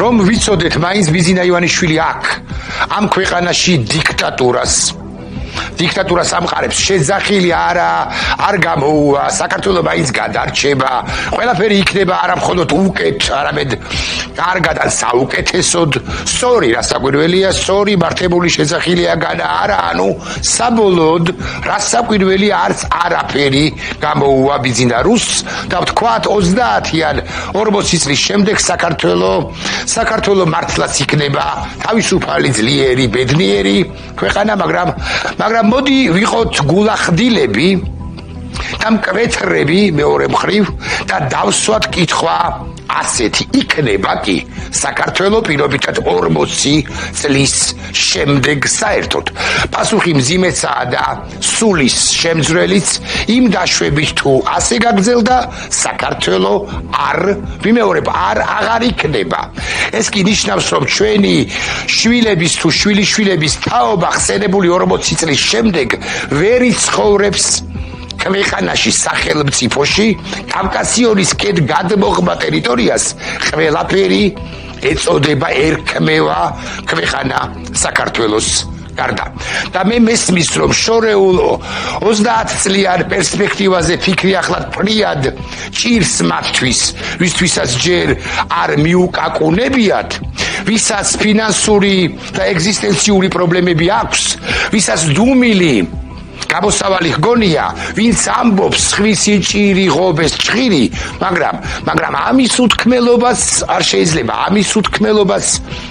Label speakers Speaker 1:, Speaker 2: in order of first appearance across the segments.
Speaker 1: რომ ვიცოდეთ მაინც ბიზინა ივანიშვილი აქ ამ ქვეყანაში დიქტატურას ამყარებს შეძახილი არ გამოუვა საქართველოს მაინც გადარჩება ყველაფერი იქნება არა მხოლოდ უკეთ არამედ კარგად ან საუკეთესოდ სწორი რასაკვირველია სწორი მართებული შეძახილია განა არა ანუ საბოლოოდ რასაკვირველი არც არაფერი გამოუვა ბიზინა რუსს და ვთქვათ 30-ან 40 წლის შემდეგ საქართველოს მართლაც იქნება თავისუფალი ძლიერი ბედნიერი ქვეყანა მაგრამ მოდი ვიყოთ გულახდილები და მკვეთრები მეორე მხრივ და დავსვათ კითხვა ასეთი იქნება კი საქართველოს პირობითად 40 წლის შემდეგ საერთოდ პასუხი მძიმეცაა და სულის შემძვრელიც იმ დაშვებით თუ ასე გაგრძელდა საქართველოს აღარ იქნება ეს კი ნიშნავს რომ ჩვენი შვილების თუ შვილიშვილების თაობა ხსენებული 40 წლის შემდეგ ვერ იცხოვრებს ქვეყანაში სახელმწიფოში კავკასიონის ქედ გადმოღმა ტერიტორიას ყველაფერი ეწოდება ერქმევა ქვეყანა საქართველოს გარდა და მე მესმის რომ შორეულ 30 წლიან პერსპექტივაზე ფიქრი ახლად პრიად ჭირს მათთვის ვისთვისაც ჯერ არ მიუკაკუნებიათ ვისაც ფინანსური და ეგზისტენციური პრობლემები აქვს ვისაც დუმილი გამოსავალი ჰგონია ვინც ამბობს ხვისი ჭირი ღობეს ჭხირი მაგრამ ამის უთქმელობას არ შეიძლება ამის უთქმელობას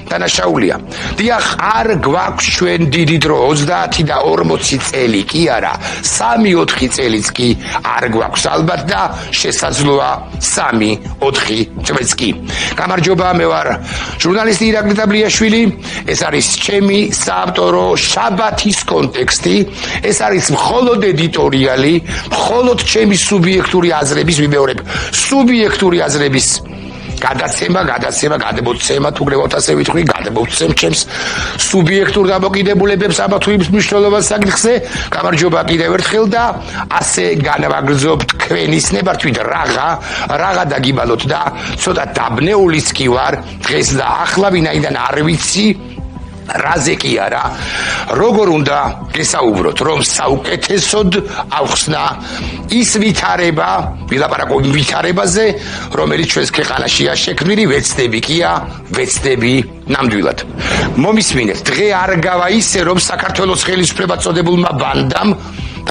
Speaker 1: დანაშაულია დიახ არ გვაქვს ჩვენ დიდი დრო 30 და 40 წელი კი არა 3-4 წელიც კი არ გვაქვს ალბათ და შესაძლოა 3-4 წელიც კი გამარჯობა მე ვარ ჟურნალისტი ირაკლი დაბლიაშვილი ეს არის ჩემი საავტორო შაბათის კონტექსტი ეს არის მხოლოდ ედიტორიალი, მხოლოდ ჩემი სუბიექტური აზრების ვიმეორებ, სუბიექტური აზრების გადაცემა, გადმოცემა, თუ გრევოთ ასე ვიტყვი, გადმოცემ ჩემს სუბიექტურ დამოკიდებულებებს ამა თუ იმ მნიშვნელოვან საკითხზე. გამარჯობა კიდევ ერთხელ და ასე განვაგრძობთ თქვენის ნებართვით რაღა დაგიბალოთ და ცოტა დაბნეულიც კი ვარ დღეს და ახლა ვინაიდან არ ვიცი რაზე კი არა როგორ უნდა გესაუბროთ რომ საუკეთესოდ ავხსნა ის ვითარება ვილაპარაკო იმ ვითარებაზე რომელიც ჩვენს ქვეყანაშია შექმნილი ვეცდები ნამდვილად მომისმინეთ დღე არ გავა ისე რომ საქართველოს ხელისუფლება წოდებულმა ბანდამ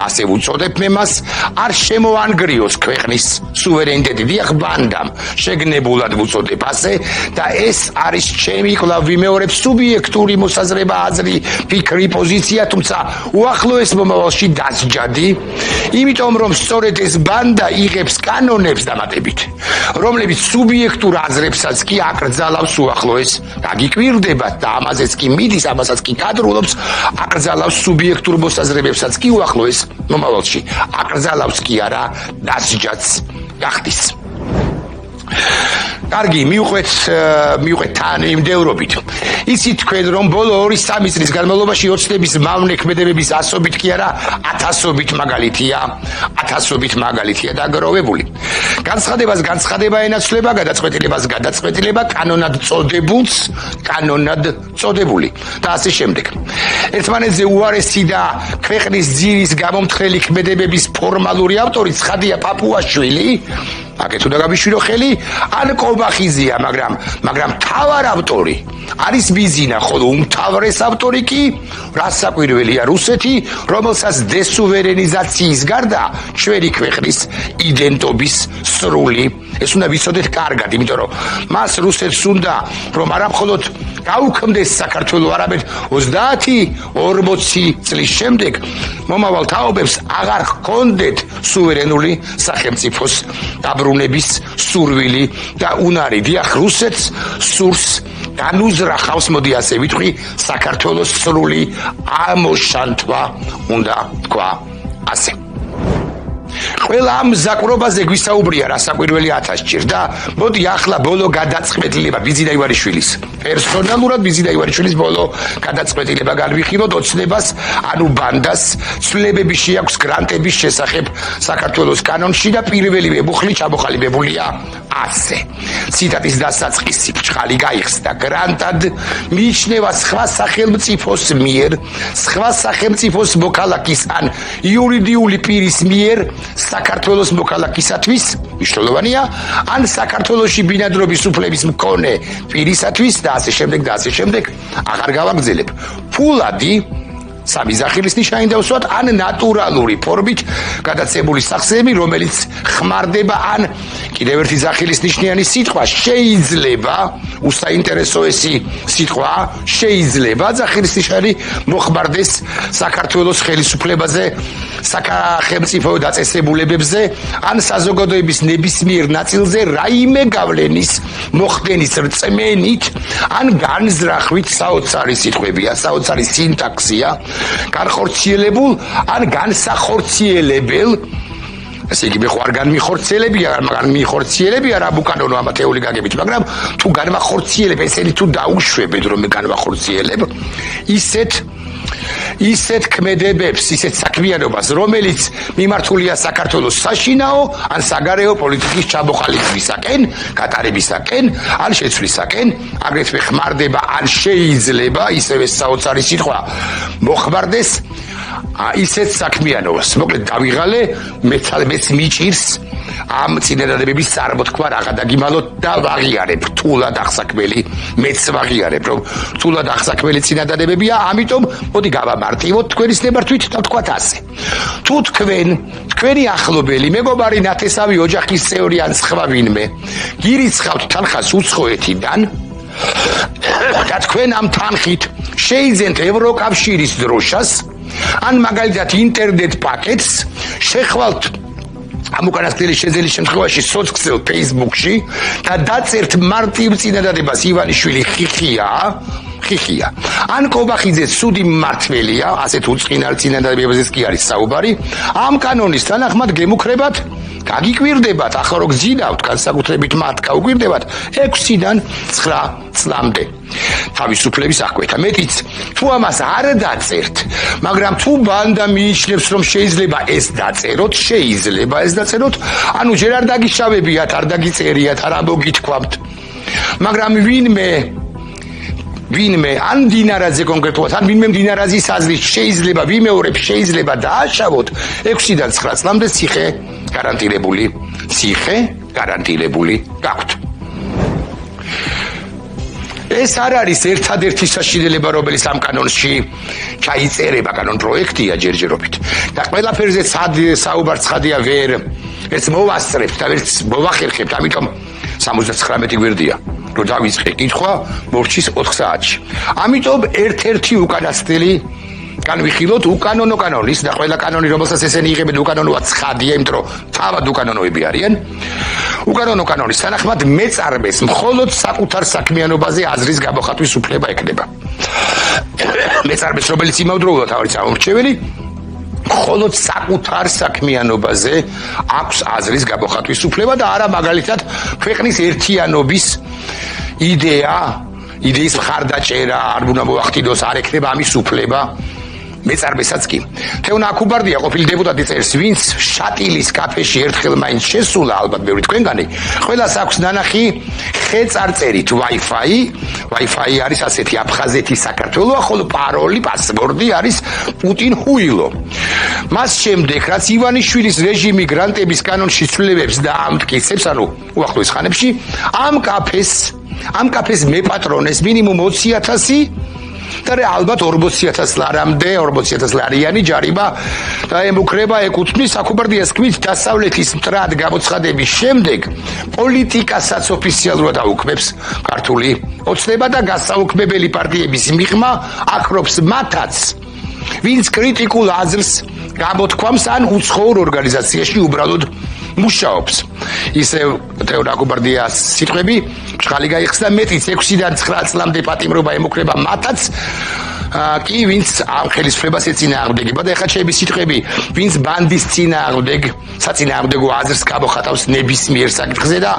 Speaker 1: ასე უწოდებ მე მას არ შემოანგრიოს ქვეყნის სუვერენიტეტი დიახ ბანდამ შეგნებულად უწოდებ ასე და ეს არის ჩემი კვლავ ვიმეორებ სუბიექტური მოსაზრება აზრი ფიქრი პოზიცია თუმცა უახლოეს მომავალში დასჯადი იმიტომ რომ სწორედ ეს ბანდა იღებს კანონებს დამატებით რომლებიც სუბიექტურ აზრებსაც კი აკრძალავს უახლოეს გაგიკვირდებათ და ამაზეც კი მიდის ამასაც კი კადრულობს აკრძალავს სუბიექტურ მოსაზრებებსაც კი უახლოეს მომავალში აკრძალავს კი არა დასჯადს გახდის კარგი მივყვეთ თან იმდევრობით იცით თქვენ რომ ბოლო 2-3 წლის განმავლობაში ოცნების მავნე ქმედებების ასობით კი არა ათასობით მაგალითია დაგროვებული განცხადებას განცხადება ენაცვლება გადაწყვეტილებას გადაწყვეტილება კანონად წოდებული და ასე შემდეგ ერთმანეთზე უარესი და ქვეყნის ძირის გამომთხრელი ქმედებების ფორმალური ავტორი ცხადია პაპუაშვილი აკეთო და გაბიშვირო ხელი ან კობახიზია მაგრამ თავარ ავტორი არის ბიზინა ხოლო უმთავრეს ავტორი კი რასაკვირველია რუსეთი რომელსაც დესუვერენიზაციის გარდა ჩვენი ქვეყნის იდენტობის სრული ეს უნდა ვიცოდეთ კარგად იმიტომ რომ მას რუსეთს უნდა რომ არა მხოლოდ გაუქმდეს საქართველოს არამედ 30-40 წლის შემდეგ მომავალ თაობებს აღარ ჰქონდეთ სუვერენული სახელმწიფოს დაბრუნების სურვილი და უნარი დიახ რუსეთს სურს განუზრახავს მოდი ასე ვიტყვი საქართველოს სრული ამოშანთვა უნდა თქვა ასე ყველა ამ მზაკვრობაზე გვისაუბრია რასაკვირველი 1000 ჭირდა. მოდი ახლა ბოლო გადაწყვეტილება ბიძინა ივანიშვილის. პერსონალურად ბიძინა ივანიშვილის ბოლო გადაწყვეტილება განვიხილოთ ოცნებას, ანუ ბანდას, ცვლილებები შეაქვს გრანტების შესახებ საქართველოს კანონში და პირველი მებუხლი ჩამოყალიბებულია ასე. ციტატის დასაწყისი ბრჭყალი გაიხსნა გრანტად მიიჩნევა სხვა სახელმწიფოს მიერ, სხვა სახელმწიფოს მოქალაქის ან იურიდიული პირის მიერ საქართველოს მოქალაქისათვის მნიშვნელოვანია, ან საქართველოში ბინადრობის უფლების მქონე პირისათვის და ასე შემდეგ და ასე შემდეგ აღარ გავაგრძელებ. ფულადი სამი სახელის ნიშანი დავსვათ ან ნატურალური ფორმით გადაცემული სახსრები, რომელიც ხმარდება ან კიდევ ერთი სახელის ნიშნიანი სიტყვა შეიძლება უსაინტერესოესი სიტყვა შეიძლება სახელის ნიშანი მოხმარდეს საქართველოს ხელისუფლებაზე, სახელმწიფო დაწესებულებებზე ან საზოგადოების ნებისმიერ ნაწილზე რაიმე გავლენის მოხდენის რწმენით ან განზრახვით საოცარი სიტყვებია, საოცარი სინტაქსია, განხორციელებულ ან განსახორციელებელ, ესე იგი მე ხო არ განმიხორციელებია, მაგრამ მიხორციელებია რა უკანონო ამათეული გაგებით, მაგრამ თუ განმახორციელებ, ესენი თუ დაუშვებენ რომ მე განმახორციელებ, ისეთ ქმედებებს, ისეთ საქმიანობას, რომელიც მიმართულია საქართველოს საშინაო ან საგარეო პოლიტიკის ჩამოყალიბებისაკენ, გატარებისაკენ, ან შეცვლისაკენ, აგრეთვე ხმარდება ან შეიძლება ისევე საოცარი სიტყვა მოხმარდეს ისეთ საქმიანობას. მოკლედ დავიღალე, მეც მიჭირს ამ წინადადებების წარმოთქმა რაღა დაგიმალოთ და ვაღიარებ რთულად აღსაქმელი, მეც ვაღიარებ რომ რთულად აღსაქმელი წინადადებებია, ამიტომ მოდი გავამარტივოთ თქვენის ნებართვით და ვთქვათ ასე. თუ თქვენი ახლობელი, მეგობარი, ნათესავი, ოჯახის წევრი ან სხვა ვინმე გირიცხავთ თანხას უცხოეთიდან და თქვენ ამ თანხით შეიძენთ ევროკავშირის დროშას ან მაგალითად ინტერნეტ პაკეტს, შეხვალთ ამ უკანასკნელი შეძენის შემთხვევაში სოციალურ ფეისბუქში და დაწერთ მარტივ წინადადებას ივანიშვილი ხიხია. ან კობახიძე ცუდი მმართველია, ასეთ უწყინარ წინადადებებზეც კი არის საუბარი. ამ კანონის თანახმად გემუქრებათ, გაგიკვირდებათ, ახლა რო გძინავთ, განსაკუთრებით მათ გაუკვირდებათ 6-დან 9 წლამდე. თავისუფლების აღკვეთა. მეტიც, თუ ამას არ დაწერთ, მაგრამ თუ ბანდა მიიჩნევს, რომ შეიძლება ეს დაწეროთ, ანუ ჯერ არ დაგიშავებიათ, არ დაგიწერიათ, არ ამოგითქვამთ. მაგრამ ვინმე ან დინარაძე კონკრეტულად, ან ვინმე დინარაძის აზრით შეიძლება დააშავოთ 6-დან 9 წლამდე ციხე გარანტირებული გაქვთ. ეს არ არის ერთადერთი საშინელება, რომელიც ამ კანონში ჩაიწერება, კანონ პროექტია ჯერჯერობით. და ყველაფერზე საუბარ ცხადია ვერ ერთს მოვასწრებთ და ერთს მოვახერხებთ, ამიტომ 79 გვერდია. რო დავიწყე კითხვა მორჩის 4 საათში. ამიტომ ერთ-ერთი უკანასკნელი განვიხილოთ უკანონო კანონის და ყველა კანონი, რომელსაც ესენი იღებენ უკანონოა ცხადია, იმიტომ რომ თავად უკანონოები არიან. უკანონო კანონის თანახმად მეწარმეს მხოლოდ საკუთარ საქმიანობაზე აზრის გამოხატვის უფლება ექნება. მეწარმეს, რომელიც იმავდროულად არის ამორჩეველი, მხოლოდ საკუთარ საქმიანობაზე აქვს აზრის გამოხატვის უფლება და არა მაგალითად ქვეყნის ერთიანობის იდეის მხარდაჭერა არ უნდა მოახდინოს, არ ექნება ამის უფლება. მეწარმესაც კი. თეონა აკუბარდია ყოფილი დეპუტატი წერს, ვინც შატილის კაფეში ერთხელ მაინც შესულა, ალბათ ბევრი თქვენგანი, ყველას აქვს ნანახი ხეწარწერით Wi-Fi არის ასეთი აფხაზეთის საქართველოა, ხოლო პაროლი, პასვორდი არის პუტინ ჰუილო. მას შემდეგ, რაც ივანიშვილის რეჟიმი გრანტების კანონში ცვლილებებს და ამტკიცებს, ანუ უახლოეს ხანებში, ამ კაფეს მეპატრონეს მინიმუმ 20,000 და ალბათ 40,000 ლარამდე, 40,000 ლარიანი ჯარიმა ემუქრება, ეკუთვნის აკუბარდიას თქმით, დასავლეთის მტრად გამოცხადების შემდეგ პოლიტიკასაც ოფიციალურად აუქმებს ქართული ოცნება და გასაუქმებელი პარტიების მიღმა აკრობს მათაც, ვინც კრიტიკულ აზრს გამოთქვამს ან უცხოურ ორგანიზაციაში უბრალოდ მუშაობს. ისე თეონა აკუბარდიას სიტყვები ბრჭყალი გაიხსნა, მეტიც 6-დან 9 წლამდე პატიმრობა ემუქრება მათაც, კი ვინც ამ ხელისუფლებას ეწინააღმდეგება და ეხლა ჩემი სიტყვები ვინც ბანდის წინააღმდეგ საწინააღმდეგო აზრს გამოხატავს ნებისმიერ საკითხზე და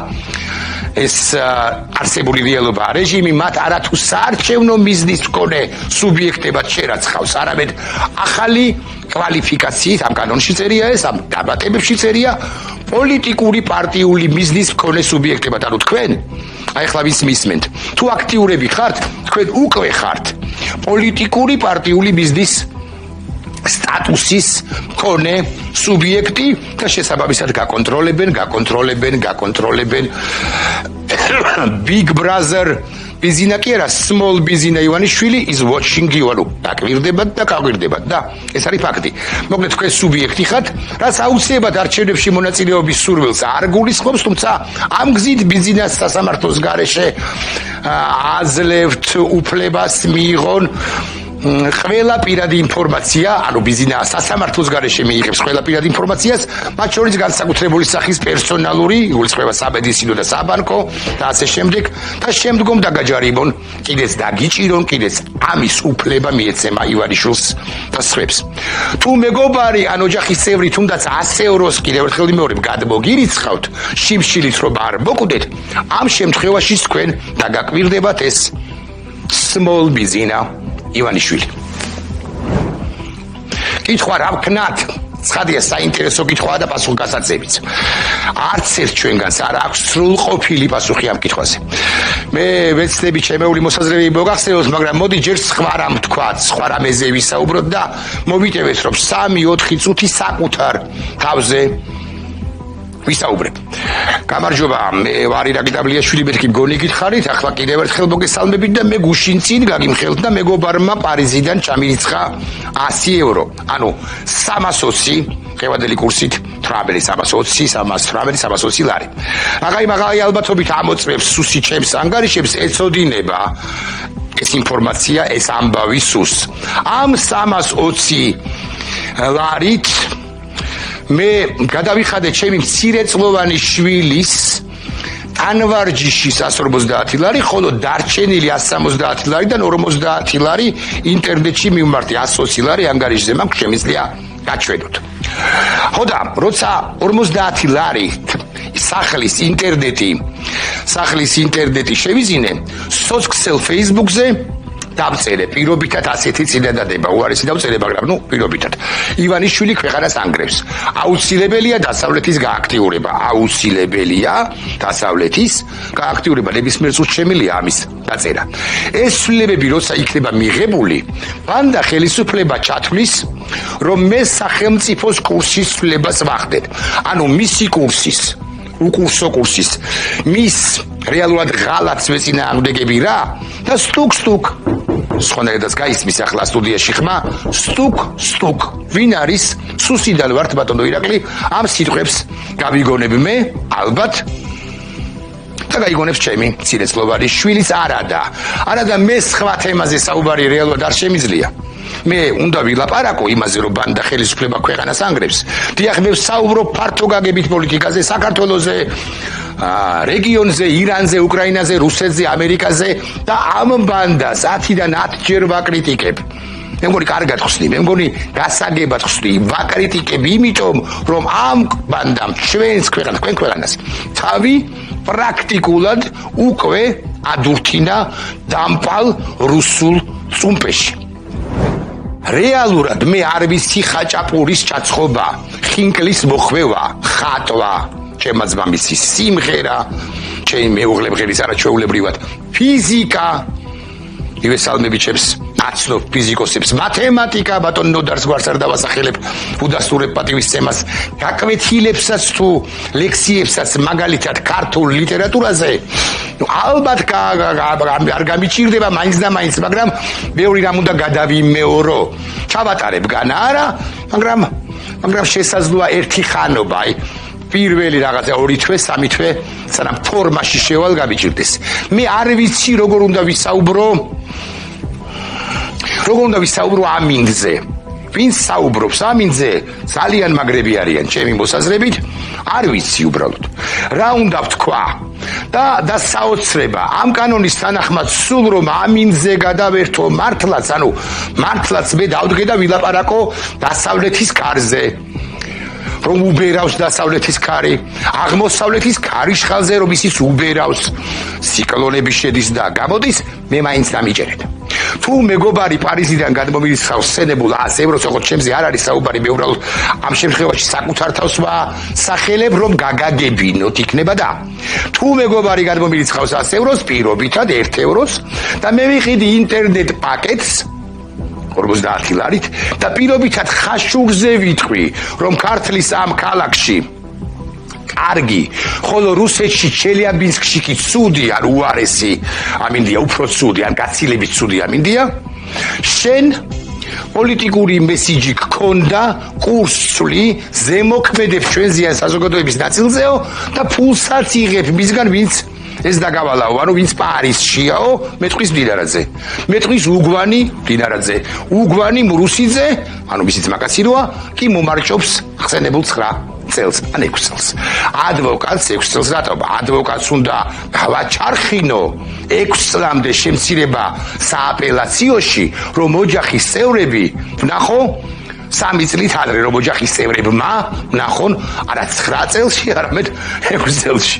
Speaker 1: ეს არსებული რეალობა რეჟიმი მათ არათუ საარჩევნო მიზნის მქონე სუბიექტებად შერაცხავს არამედ ახალი კვალიფიკაციით ამ კანონში წერია ეს ამ დაბატებებში წერია პოლიტიკური პარტიული მიზნის მქონე სუბიექტებად ანუ თქვენ აი ახლა ვის მისმენთ თუ აქტიურები ხართ თქვენ უკვე ხართ პოლიტიკური პარტიული ბიზნეს სტატუსის მქონე სუბიექტი და შესაბამისად გაკონტროლებენ Big Brother ბიზინა კი არა small ბიზინა ივანიშვილი is watching you ანუ დაკვირდებათ და გაკვირდებათ და ეს არის ფაქტი მოკლედ თქვენ სუბიექტი ხართ რაც აუცილებლად არჩევნებში მონაწილეობის სურვილს არ გულისხმობს თუმცა ამ გზით ბიზინას სასამართლოს გარეშე აძლევთ უფლებას მიიღონ ყველა პირადი ინფორმაცია, ანუ ბიზნა სასამართლოს გარეშე მიიღებს ყველა პირადი ინფორმაციას, მათ შორის განსაკუთრებული სახის პერსონალური, იგულისხმება საბედისინო და საბანკო და ასე შემდეგ და შემდგომ დაგაჯარიმონ, კიდეც დაგიჭირონ, კიდეც ამის უფლება მიეცემა ივანიშვილს და სხვებს. თუ მეგობარი ან ოჯახის წევრი თუნდაც 100 ევროს კიდევ ერთხელ მეორე გადმოგირიცხავთ, შიმშილით რომ არ მოკვდეთ, ამ შემთხვევაში თქვენ დაგაკვირდებათ ეს small ბიზნა ივანიშვილი. კითხვა რა ვქნათ? ცხადია საინტერესო კითხვაა და პასუხგასაცებიც. არც ერთ ჩვენგანს არ აქვს სრულყოფილი პასუხი ამ კითხვაზე. მე ვეცდები ჩემეული მოსაზრებები მოგახსენოთ, მაგრამ მოდი ჯერ სხვა რამ ვთქვათ, სხვა რამეზე ვისაუბროთ და მოვიტევეთ, რომ 3-4 წუთი საკუთარ თავზე ვისაუბრებ. გამარჯობა, მე ვარ ირაკლი დაბლიაშვილი, მეთქი მგონი გითხარით, ახლა კიდევ ერთხელ მოგესალმებით და მე გუშინ წინ გაგიმხელთ და მეგობარმა პარიზიდან ჩამირიცხა 100 евро. ანუ 320 ხევადელი კურსით 320 ლარი. მაგაი ალბათობით ამოწმებს სუსი ჩემს ანგარიშებს ეწოდინება ეს ინფორმაცია, ეს ამბავი სუსს. ამ 320 ლარით მე გადავიხადე ჩემი მცირეწლოვანი შვილის ტანვარჯიში 150 ლარი, ხოლო დარჩენილი 170 ლარიდან 50 ლარი ინტერნეტში მივმართე 120 ლარი ანგარიშზე მაქვს შემიძლია გაჩვენოთ. ხო და როცა 50 ლარი სახლის ინტერნეტი შევიზინე, სოციალ Facebook-ზე დავწერე პირობითად ასეთი წინადადება უარესი დავწერე მაგრამ პირობითად ივანიშვილი ქვეყანას ანგრევს აუცილებელია დასავლეთის გააქტიურება ნებისმიერ წუთს შემიძლია ამის დაწერა ეს ცვლილებები როცა იქნება მიღებული ბანდა ხელისუფლება ჩათვლის რომ მე სახელმწიფოს კურსის ცვლილებას ვახდებ ანუ მისი უკურსო კურსის მის რეალურად ღალატს მეწინააღმდეგები რა და სტუკ სხვანაირადაც გაისმის ახლა სტუდიაში ხმა სტუკ ვინ არის სუსიდან ვართ ბატონო ირაკლი ამ სიტყვებს გავიგონებ მე ალბათ და გაიგონებს ჩემი მცირეწლოვანი შვილის არადა მე სხვა თემაზე საუბარი რეალურად არ შემიძლია მე უნდა ვილაპარაკო იმაზე რომ ბანდა ხელისუფლება ქვეყანას ანგრევს დიახ მე ვსაუბრობ ფართო გაგებით პოლიტიკაზე საქართველოზე რეგიონზე, ირანზე, უკრაინაზე, რუსეთზე, ამერიკაზე და ამ ბანდას 10-დან 10 ჯერ ვაკრიტიკებ. მე მგონი კარგად ხსნი, მე მგონი გასაგებად ხსნი, ვაკრიტიკებ იმიტომ, რომ ამ ბანდამ ჩვენს ქვეყანას თავი პრაქტიკულად უკვე ადურთინა დამპალ რუსულ წუმპეში. რეალურად მე არ ვიცი ხაჭაპურის ჩაცხობა, ხინკლის მოხვევა, ხატვა ჩემმა ძმამისის სიმღერა, ჩემი მეუღლე-მღერის არაჩვეულებრივად ფიზიკა, ივესალმები ჩემს აცნობ ფიზიკოსებს, მათემატიკა, ბატონ ნოდარს გვარს არ დავასახელებ, უდასტურებ პატივისცემას, გაკვეთილებსაც თუ ლექციებსაც მაგალითად ქართულ ლიტერატურაზე, ალბათ არ გამიჭირდება მაინც და მაინც, მაგრამ ბევრი რამ უნდა გადავიმეორო. ჩავატარებ განა არა, მაგრამ შესაძლოა ერთი ხანობა, პირველი რაღაცა 2 თვე, 3 თვე, სანამ ფორმაში შევალ გამიჭირდეს. მე არ ვიცი როგორ უნდა ვისაუბრო ამინდზე. ვინ საუბრობს ამინდზე? ძალიან მაგრები არიან ჩემი მოსაზრებით. არ ვიცი უბრალოდ. რა უნდა ვთქვა? და საოცრება ამ კანონის თანახმად სულ რომ ამინზე გადავერთო მართლაც მე დავდგე და ვილაპარაკო დასავლეთის კარზე რომ უბერავს დასავლეთის კარი აღმოსავლეთის კარის ხალზე რომ ისიც უბერავს ციკლონები შედის და გამოდის მე მაინც დამიჯერეთ თუ მეგობარი პარიზიდან გადმომირიცხავს სენებულ 100 ევროს ოღონდ ჩემზე არ არის საუბარი მე უბრალოდ ამ შემთხვევაში საკუთარ თავს ვასახელებ რომ გაგაგებინოთ იქნება და თუ მეგობარი გადმომირიცხავს 100 ევროს პირობითად 1 ევროს და მე ვიყიდი ინტერნეტ პაკეტს 50 ლარით და პირობითად ხაშურზე ვიტყვი რომ ქართლის ამ ქალაქში კარგი ხოლო რუსეთში ჩელიაბინსკში კი ცუდი არ უარესი ამინდია უფრო ცუდი ან გაცილებით ცუდი ამინდია შენ პოლიტიკური მესიჯი გქონდა კურსწვლი ზემოქმედებს ჩვენ ზიან საზოგადოების ნაწილზეო და ფულსაც იღებ მისგან ვინც ეს დაგავალაო ანუ ვინც პარიზშიაო მეტყვის მდინარაძე მეტყვის უგვანი მდინარაძე უგვანი მრუსიძე ანუ მისიც მაკაციროა კი მომარჯობს ხსენებულ 9 წელს ან 6 წელს ადვოკატს 6 წელს რატომ ადვოკატს უნდა გავაჩარხინო 6 წლამდე შემცირება სააპელაციოში რომ ოჯახის წევრები ვნახო 3 წლით ადრე რომ ოჯახის წევრებმა ვნახონ არა 9 წელში არამედ 6 წელში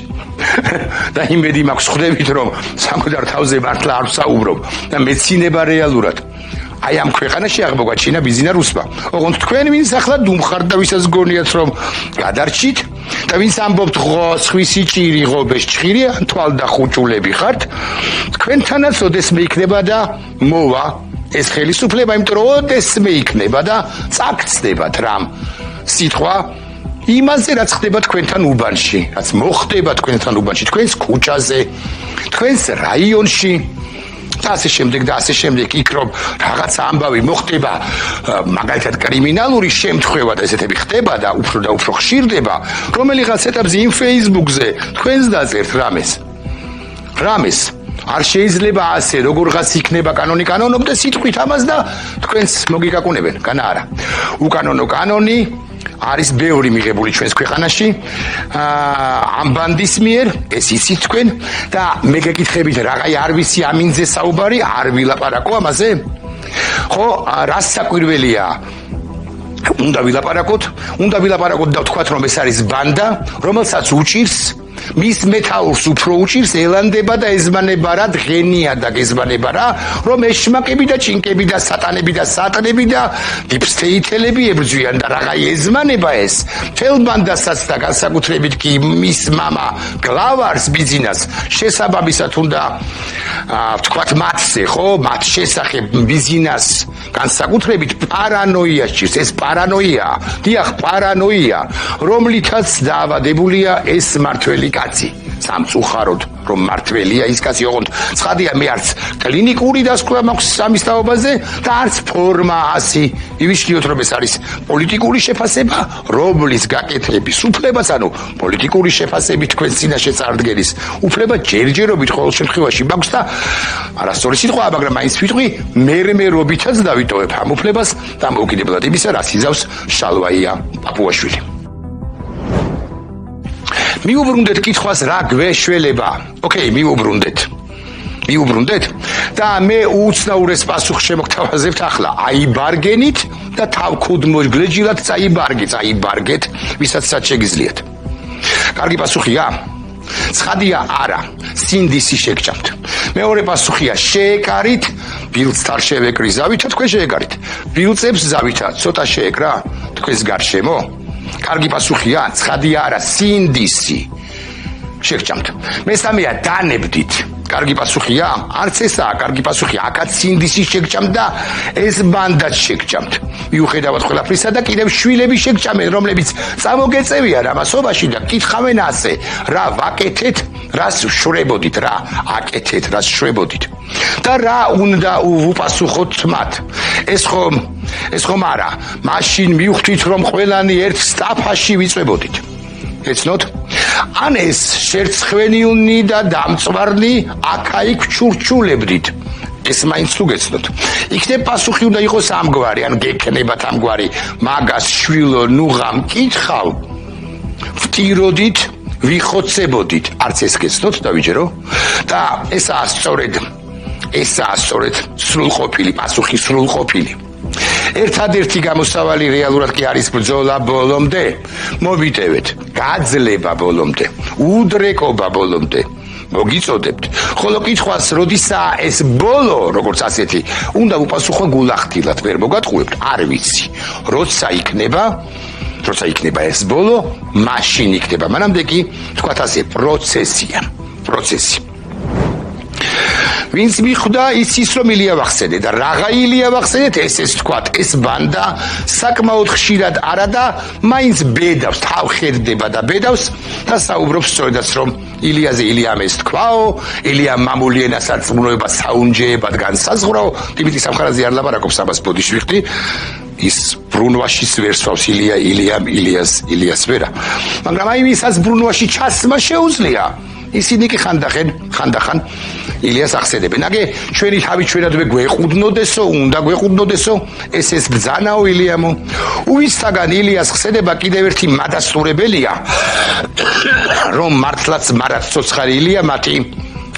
Speaker 1: და იმედი მაქვს ხვდებით რომ სამკვდარ თავზე მართლა არ ვსაუბრობ და მეცინება რეალურად აი ამ ქვეყანაში აღმოგვაჩინა ბიზინა რუსმა ოღონდ თქვენ ვინც ახლა დუმხართ და ვისაც გონიათ რომ გადარჩით და ვინც ამბობთ სხვისი ჭირი ღობეს ჭხირი ან თვალდახუჭულები ხართ თქვენთანაც ოდესმე იქნება და მოვა ეს ხელისუფლება იმიტომ რომ ოდესმე იქნება და წაგწდებათ რამ სიტყვა იმაზე რაც ხდება თქვენთან უბანში რაც მოხდება თქვენთან უბანში თქვენს ქუჩაზე თქვენს რაიონში და ასე შემდეგ იქ რომ რაღაც ამბავი მოხდება მაგალითად კრიმინალური შემთხვევა და ესეთები ხდება და უფრო ხშირდება რომელიღაც ეტაპზე იმ Facebook-ზე თქვენს დაწერთ რამეს არ შეიძლება ასე როგორღაც იქნება კანონობდა სიტყვით ამას და თქვენს მოგიკაკუნებენ განა არა უკანონო კანონი არის ბევრი მიღებული ჩვენს ქვეყანაში ამ ბანდის მიერ ეს იცით თქვენ და მე გეკითხებით რაღაცა არ ვიცი ამინძე საუბარი არ ვილაპარაკო ამაზე ხო რას საკვირველია უნდა ვილაპარაკოთ და ვთქვათ რომ ეს არის ბანდა რომელსაც უჭირს მის მეთაურს უფრო უჭირს ელანდება და ეზმანება რა დღენია და გეზმანება რა რომ ეშმაკები და ჭინკები და სატანები და სატნები და დიპსტეითელები ებრძვიან და რაღა ეზმანება ეს თელბანდასაც და განსაკუთრებით კი მის мама გლავარს ბიზნეს შესაბამისად უნდა ვთქვათ მათზე ხო მათ შესახებ ბიზნეს განსაკუთრებით პარანოია ჭირს ეს პარანოია დიახ პარანოია რომლითაც დაავადებულია ეს მართველი კაცი სამწუხაროდ რომ მართველია ის კაცი ოღონდ ცხადია მე არც კლინიკური დასკვნა მაქვს ამის თაობაზე და არც ფორმა 100 ივიშლიოთ რომ ეს არის პოლიტიკური შეფასება რომლის გაკეთების უფლებას ანუ პოლიტიკური შეფასებით თქვენ წინაშე წარდგენის უფლება ჯერჯერობით ყოველ შემთხვევაში მაქვს და არასწორი სიტყვაა მაგრამ მაინც ვიტყვი მერმერობითაც დავიტოვებ ამ უფლებას და მოკიდებულად იმისა რაც იზავს შალვაია პაპუაშვილი მიუბრუნდეთ კითხვას რა გვეშველება. ოკეი, მიუბრუნდეთ და მე უცნაურეს პასუხს შემოგთავაზებთ ახლა. აიბარგენით და თავქუდმოჯგლეჯილად წაიბარგეთ, ვისაც შეგიძლიათ. კარგი პასუხია? ცხადია არა. სინდისი შეგჭამთ. მეორე პასუხია შეეკარით, ბილწთან შევეკრი ზავითა, თქვენ შეეკარით. ბილწებს ზავითა, ცოტა შეეკრა თქვენს გარშემო. კარგი პასუხია, ცხადია არა, სინდისი შეგჭამთ. მესამეა დანებდით. კარგი პასუხია, არც ესაა კარგი პასუხია, აქაც სინდისი შეგჭამთ და ეს ბანდაც შეგჭამთ. მიუხედავად ყველაფრისა და კიდევ შვილები შეგჭამენ, რომლებიც წამოგეწევიან ამასობაში და კითხავენ ასე, რა ვაკეთეთ, რას შვრებოდით, რა აკეთეთ, რას შვრებოდით. და რა უნდა უპასუხოთ მათ. ეს ხომ არა, მაშინ მივხვდით რომ ყველანი ერთ სტაფაში ვიწვებოდით. ეცნოთ? ან ეს შერცხვენიუნი და დამწვარნი აქა-იქ ჩურჩულებდით. ეს მაინც თუ გეცნოთ. იქნებ პასუხი უნდა იყოს ამგვარი, ან გექნებათ ამგვარი, მაგას შვილო ნუღა მკითხავ, ვტიროდით ვიხოცებოდით, არც ეს გეცნოთ დავიჯერო და ესაა სწორედ სრულყოფილი პასუხი, სრულყოფილი. ერთადერთი გამოსავალი რეალურად კი არის ბრძოლა ბოლომდე. მოვიტევეთ, გაძლება ბოლომდე, უდრეკობა ბოლომდე. მოგიწოდებთ. ხოლო კითხვას, როდისაა ეს ბოლო, როგორც ასეთი, უნდა უპასუხო გულახდილად, ვერ მოგატყუებთ, არ ვიცი. როცა იქნება ეს ბოლო, მაშინ იქნება. მანამდე კი, თქვათ ასე, პროცესია. ვინც მიხვდა იცის რომ ილია ვახსენე და რაღა ილია ვახსენეთ ეს თქვათ ეს ბანდა საკმაოდ ხშირად არა და მაინც ბედავს თავ ხედდება და ბედავს და საუბრობს სწორედაც რომ ილიაზე ილიამ ეს თქვაო ილია მამული ენასაც ბრუნდება საუნჯეებად განსაზღვრავ თვითი სამხარაზე არ ლაპარაკობს ამას ბოდიშვიხტი ის ბრუნვაშიც ვერ სვავს ილიას ვერა მაგრამ აი ვისაც ბრუნვაში ჩასმა შეუძლია ისინი კი ხანდახან ილიას ახსენებენ. აგე ჩვენი თავი ჩვენადვე გვეყუდნოდესო, უნდა გვეყუდნოდესო, ეს ბძანაო ილიამო. უვისთაგან ილიას ხსენება კიდევ ერთი მადასტურებელია, რომ მართლაც მარად ცოცხალი ილია მათი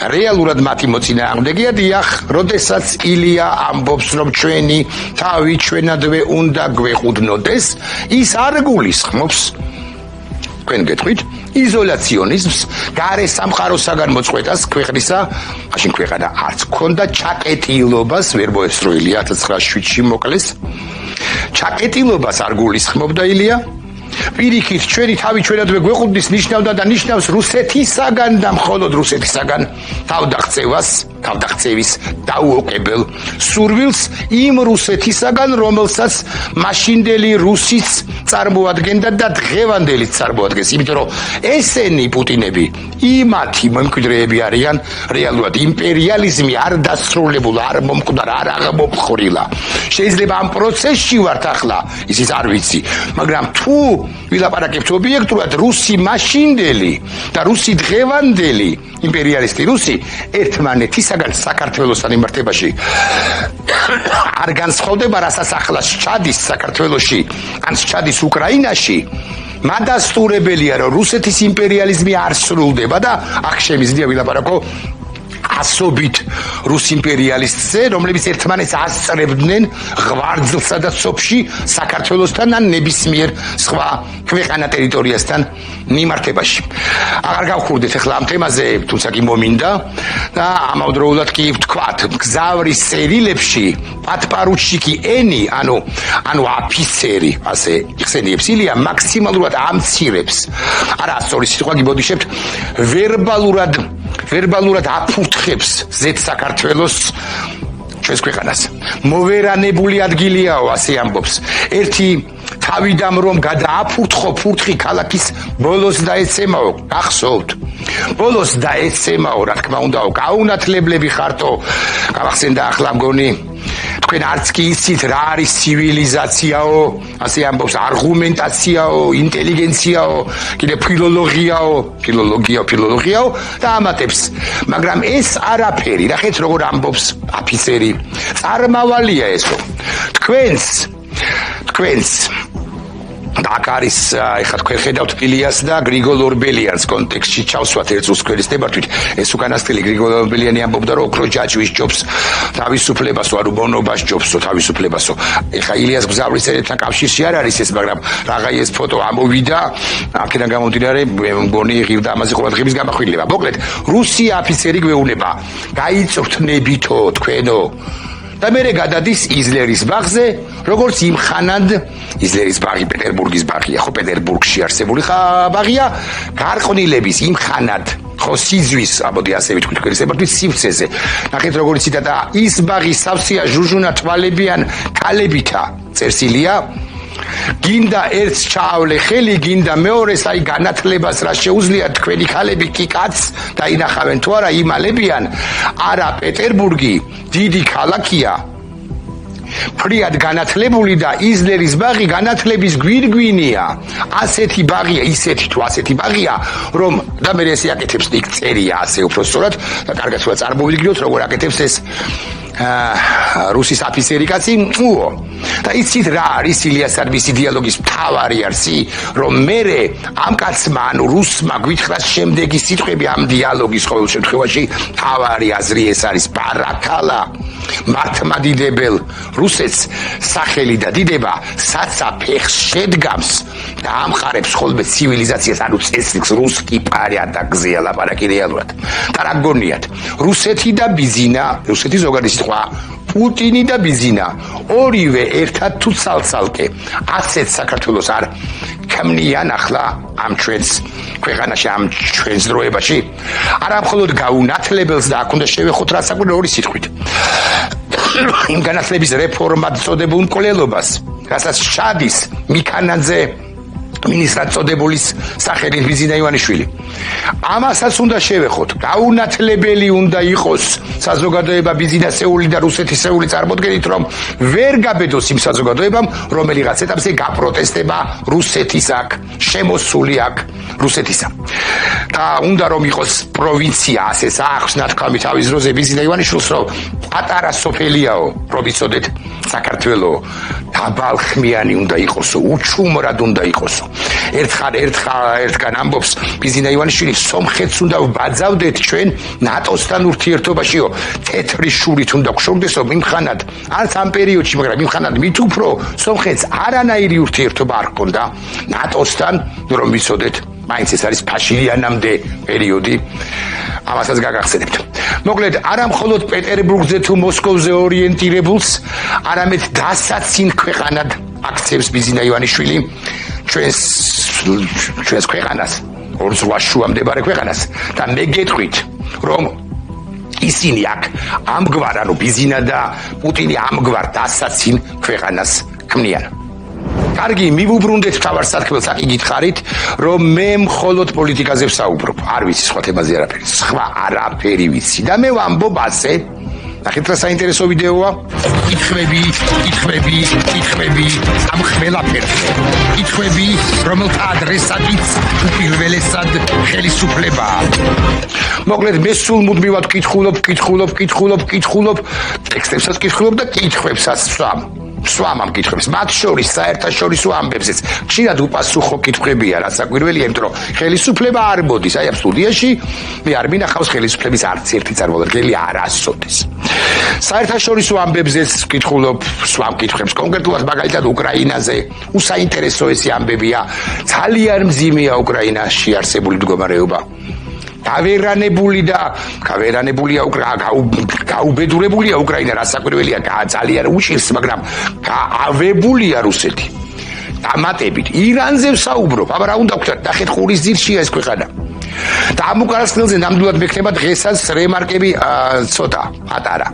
Speaker 1: რეალურად მათი მოწინააღმდეგეა დიახ, როდესაც ილია ამბობს, რომ ჩვენი თავი ჩვენადვე უნდა გვეყუდნოდეს, ის არ გულისხმობს თქვენ გეტყვით იზოლაციონიზმს, გარე სამყაროსაგან მოწყვეტას ქვეყნისა, მაშინ ქვეყანა არც ქონდა ჩაკეტილობას, ვერ მოესწრო ილია 1907-ში მოკლეს. ჩაკეტილობას არ გულისხმობდა ილია. პირიქით, ჩვენი თავი ჩვენადვე გვეყუდნის ნიშნავდა და ნიშნავს რუსეთისაგან და მხოლოდ რუსეთისაგან თავდაღწევის დაუოკებელ სურვილს იმ რუსეთისაგან, რომელსაც მაშინდელი რუსიც წარმოადგენდა და დღევანდელიც წარმოადგენს, იმიტომ რომ ესენი პუტინები იმათი მემკვიდრეები არიან, რეალურად იმპერიალიზმი არ დასრულებულ, არ მომკვდარ, არ აღმოფხვრილა. შეიძლება ამ პროცესში ვართ ახლა, ისიც არ ვიცი, მაგრამ თუ ვილაპარაკებთ ობიექტურად რუსი მაშინდელი და რუსი დღევანდელი იმპერიალისტი რუსი ერთმანეთისაგან საქართველოსთან იმართებაში არ განსხვავდება, რასაც ახლა ჩადის საქართველოში ან ჩადის უკრაინაში მადასტურებელია, რომ რუსეთის იმპერიალიზმი არ სრულდება და აქ შემიძლია ვილაპარაკო ასობით რუს იმპერიალისტზე, რომლებიც ერთმანეთს ასწრებდნენ ღვარძლსა და ცოფში საქართველოსთან ან ნებისმიერ სხვა ქვეყანა ტერიტორიასთან მიმართებაში. აღარ გავხურდეთ ახლა ამ თემაზე, თუმცა კი მომინდა და ამავდროულად კი ვთქვათ, გზავრის წერილებში პატპარუჩიკი ენი, ანუ აფიცერი, ასე იხსენიებს ილია, მაქსიმალურად ამცირებს. არა, სწორი სიტყვა გიბოდიშებთ, ვერბალურად აფუთხებს ზეთ საქართველოს ჩვენს ქვეყანას. მოვერანებული ადგილიაო, ასე ამბობს. ერთი თავიდამ რომ გადააფუთხო ფურთხი ქალაქის ბოლოს დაეცემაო, გახსოვთ? ბოლოს დაეცემაო, რა თქმა უნდაო, გაუნათლებლები ხართო. გავახსენდა ახლა მგონი თქვენ არც კი იცით რა არის ცივილიზაციაო, ასე ამბობს, არგუმენტაციაო, ინტელიგენციაო, კიდე ფილოლოგიაო და ამატებს. მაგრამ ეს არაფერი, ნახეთ როგორ ამბობს აფიცერი. წარმავალია ესო. თქვენს აქ არის, ეხლა თქვენ ხედავთ ილიას და გრიგოლ ორბელიანს კონტექსტში ჩავსვათ ერთ უცხოელის დებართვით. ეს უკანასკნელი გრიგოლ ორბელიანი ამბობდა, რომ ოქრო ჯაჭვის ჯობს თავისუფლებასო, ანუ მონობას ჯობსო თავისუფლებასო. ეხლა ილიას გზავრის წერილთან კავშირში არ არის ეს, მაგრამ რაღა ეს ფოტო ამოვიდა, აქედან გამომდინარე, მგონი ღირდა ამაზე ყურადღების გამახვილება. მოკლედ, რუსი აფიცერი გვეუბნება, გაიწვრთნებითო თქვენო. და მერე გადადის იზლერის ბაღზე, როგორც იმხანად იზლერის ბაღი პეტერბურგის ბაღია, ხო პეტერბურგში არსებული ბაღია, გარყვნილების იმხანად, ხო სიძვის, ამოდი ასე ვიტყვი თქვენი სებართვის სივრცეზე. ნახეთ როგორი ციტატა, ის ბაღი სავსეა ჟუჟუნა თვალებიან ქალებითა, წერს ილია. გინდა ერთს ჩაავლე ხელი, გინდა მეორეს, აი განათლებას რა შეუძლია თქვენი ქალები კი კაცს დაინახავენ თუ არა იმალებიან. არა პეტერბურგი დიდი ქალაქია, ფრიად განათლებული და იზლერის ბაღი განათლების გვირგვინია. ასეთი ბაღია, ისეთი თუ ასეთი ბაღია, რომ და მე ესე აკეთებს იქ წერია ასე უფრო სწორად და კარგად უნდა წარმოვიდგინოთ როგორ აკეთებს ეს რუსის აფიცერი კაცი მუო და იცით რა არის ილიასთან მისი დიალოგის მთავარი არსი რომ მერე ამ კაცმა ანუ რუსმა გვითხრას შემდეგი სიტყვები ამ დიალოგის ყოველ შემთხვევაში მთავარი აზრი ეს არის ბარაქალა მართლმადიდებელ რუსეთს სახელი და დიდება საცა ფეხს შედგამს და ამყარებს ხოლმე ცივილიზაციას ანუ წესრიგს რუსკი პარიატა გზია ლაპარაკი რეალურად და რა გონიათ რუსეთი და ბიზინა რუსეთი ზოგადი სიტყვა პუტინი და ბიზინა ორივე ერთად თუ ცალ-ცალკე ასეთ საქართველოს არ ქმნიან ახლა ამ ჩვენს ქვეყანაში ამ ჩვენს დროებაში არა მხოლოდ გაუნათლებელს და აქ უნდა შევეხოთ რა საკვირველი ორი სიტყვით იმ განათლების რეფორმად წოდებულ მკვლელობას რასაც შადის მიქანაძე მინისტრად წოდებულის სახელით ბიზინა ივანიშვილი ამასაც უნდა შევეხოთ გაუნათლებელი უნდა იყოს საზოგადოება ბიზნესეული და რუსეთისეული წარმოდგენით რომ ვერ გაბედოს იმ საზოგადოებამ რომელიღაც ეტაპზე გაპროტესტება რუსეთის აქ შემოსული აქ რუსეთისა და უნდა რომ იყოს პროვინცია ასე საახს ნათქვამი თავის დროზე ბიზინა ივანიშვილს რომ პატარა სოფელიაო რომ იცოდეთ საქართველო დაბალხმიანი უნდა იყოსო უჩუმრად უნდა იყოსო ერთგან ამბობს ბიზინა ივანიშვილი სომხეთს უნდა ვბაძავდეთ ჩვენ ნატოსთან ურთიერთობაშიო თეთრი შურით უნდა გშორდესო მიმხანად არც ამ პერიოდში მაგრამ მიმხანად მით უფრო სომხეთს არანაირი ურთიერთობა არ ჰქონდა ნატოსთან რომ ვიცოდეთ მაინც ეს არის ფაშილიანამდე პერიოდი ამასაც გაგახსენებთ მოკლედ არა მხოლოდ პეტერბურგზე თუ მოსკოვზე ორიენტირებულს არამედ დასაცინ ქვეყანად აქცევს ბიზინა ივანიშვილი ჩვენს ქვეყანას ორ ზღვას შუა მდებარე ქვეყანას და მე გეტყვით რომ ისინი აქ ამგვარ ანუ ბიზინა და პუტინი ამგვარ დასაცინ ქვეყანას ქმნიან კარგი მივუბრუნდეთ თავარ სათქმელს აქ იგითხარით რომ მე მხოლოდ პოლიტიკაზე ვსაუბრობ არ ვიცი სხვა თემაზე არაფერი სხვა არაფერი ვიცი და მე ვამბობ ასე ნახეთ რა საინტერესო ვიდეოა კითხვები ამ ყველაფერზე კითხვები რომელთა ადრესატიც უპირველესად ხელისუფლებაა მოკლედ მე სულ მუდმივად კითხულობ ტექსტებსაც კითხულობ და კითხვებსაც სვამ ამ კითხვებს მათ შორის საერთაშორისო ამბებზეც ხშირად უპასუხო კითხვებია რა საკვირველია იმიტომ რომ ხელისუფლება არ მოდის აი ამ სტუდიაში მე არ მინახავს ხელისუფლების არც ერთი წარმომადგენელი არასოდეს საერთაშორისო ამბებზეც ვკითხულობ სვამ კითხვებს კონკრეტულად მაგალითად უკრაინაზე უსაინტერესო ესი ამბებია ძალიან მძიმეა უკრაინაში არსებული მდგომარეობა გავერანებულია გაუბედურებულია უკრაინა რასაკვირველია ძალიან უჭირს მაგრამ გაავებულია რუსეთი დამატებით ირანზე ვსაუბრობ აბა რა უნდა ვქნათ ნახეთ ყურის ძირშია ეს ქვეყანა და ამ უკანასკნელზე ნამდვილად მექნება დღესაც რემარკები ცოტა პატარა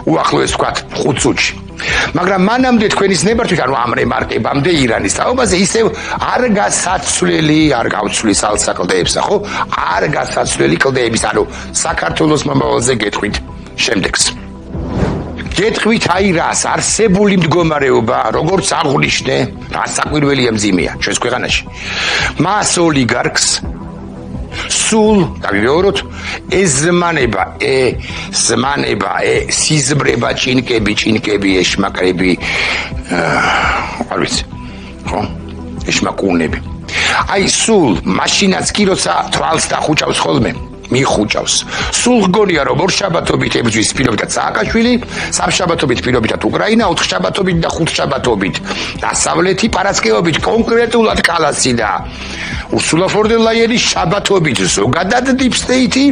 Speaker 1: უახლოეს ვქათ 5 წუთში მაგრამ მანამდე თქვენის ნებართვით ანუ ამ რემარკებამდე ირანის თაობაზე ისევ არ გასაცვლელი არ გავცვლის ალსა კლდეებსა ხო არ გასაცვლელი კლდეების ანუ საქართველოს მომავალზე გეტყვით შემდეგს გეტყვით აი რას არსებული მდგომარეობა როგორც აღვნიშნე რა საკვირველია მძიმეა ჩვენს ქვეყანაში მას ოლიგარქს სულ დავივეოროთ სიზმრება ჭინკები ეშმაკრები არ ვიცი ხო ეშმაკუნები აი სულ მაშინაც კი როცა თვალს დახუჭავს ხოლმე მიხუჭავს სულ გონია რომ ორ შაბათობით ებრძვის პირობითად სააკაშვილი სამშაბათობით პირობითად უკრაინა 4 შაბათობით და 5 შაბათობით დასავლეთი პარასკევობით კონკრეტულად კალასი და ურსულა ფონ დერ ლაიენი შაბათობით ზოგადად deep state-ი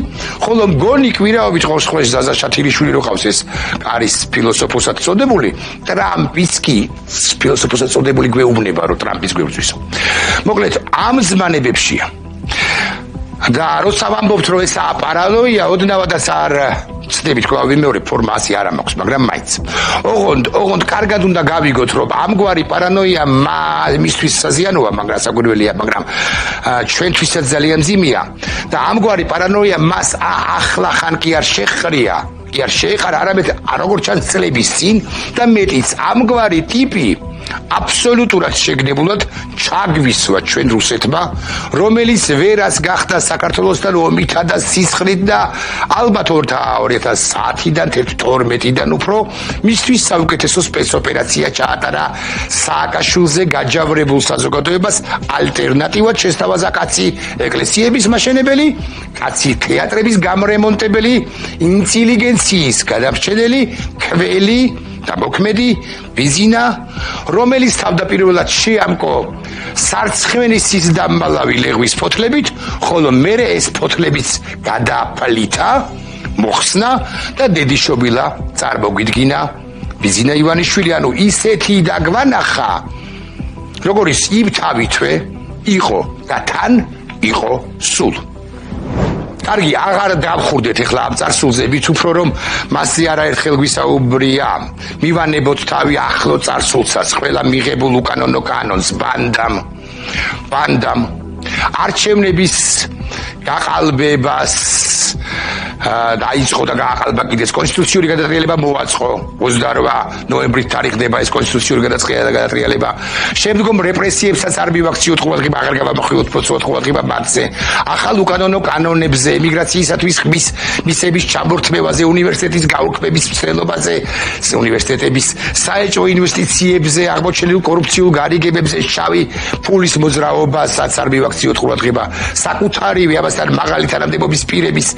Speaker 1: ხოლო მგონი კვირაობით ხოშხოშ ზაზა შათილიშვილი რო ყავს ეს არის ფილოსოფოსად წოდებული ტრამპის კი ფილოსოფოსად წოდებული გვეუბნება რომ ტრამპის გვებრძვისო მოკლედ ამ ზმანებებშია და როცა ვამბობთ რომ ესაა პარანოია ოდნავადაც არ ცდებით კვლავ ვიმეორე ფორმაცია არ მაქვს მაგრამ მაინც ოღონდ კარგად უნდა გავიგოთ რომ ამგვარი პარანოია მისთვის საზიანოა მაგრამ საკვირველია მაგრამ ჩვენთვისაც ძალიან მძიმეა და ამგვარი პარანოია მას ახლახან კი არ შეხრია კი არ შეეყარა არამედ როგორც ჩანს წლების წინ და მეტიც ამგვარი ტიპი აბსოლუტურად შეგნებულად ჩაგვისვა ჩვენ რუსეთმა, რომელიც ვერას გახდა საქართველოსთან ომითა და სისხლით და ალბათ 2010-დან 12-დან უფრო მისთვის საუკეთესო სპეცოპერაცია ჩაატარა სააკაშვილზე გაჯავრებულ საზოგადოებას ალტერნატივად შესთავაზა კაცი ეკლესიების მაშენებელი, კაცი თეატრების გამრემონტებელი, ინტელიგენციის გადამრჩენელი, ქველი და მოქმედი ბიზინა, რომელიც თავდაპირველად შეამკო სარცხვენისის დამბალავი ლეღვის ფოთლებით, ხოლო მერე ეს ფოთლებიც გადააფლითა, მოხსნა და დედიშობილა წარმოგვიდგინა ბიზინა ივანიშვილი, ანუ ისეთი დაგვანახა, როგორიც იმ თავითვე იყო და თან იყო სულ. კარგი, აღარ დავხურდეთ ეხლა ამ წარსულზე, ვით უფრო რომ მასზე არაერთხელ გვისაუბრია. მივანებოთ თავი ახლო წარსულსაც, ყველა მიღებულ უკანონო კანონს, ბანდამ არჩევნების გაყალბებას დაიწყო და გააყალბა კიდეც კონსტიტუციური გადატრიალება მოაწყო. 28 ნოემბრის თარიღდება ეს კონსტიტუციური გადატრიალება. შემდგომ რეპრესიებსაც არ მივაქციოთ ყურადღება, აღარ გავამახვილოთ ყურადღება მათზე. ახალ უკანონო კანონებზე, ემიგრაციისათვის მისების ჩამორთმევაზე, უნივერსიტეტის გაუქმების მცდელობაზე, უნივერსიტეტების საეჭვო ინვესტიციებზე, აღმოჩენილ კორუფციულ გარიგებებზე, შავი ფულის მოძრაობასაც არ მივაქციოთ ყურადღება. საკუთარივი ამასთან მაღალი თანამდებობის პირების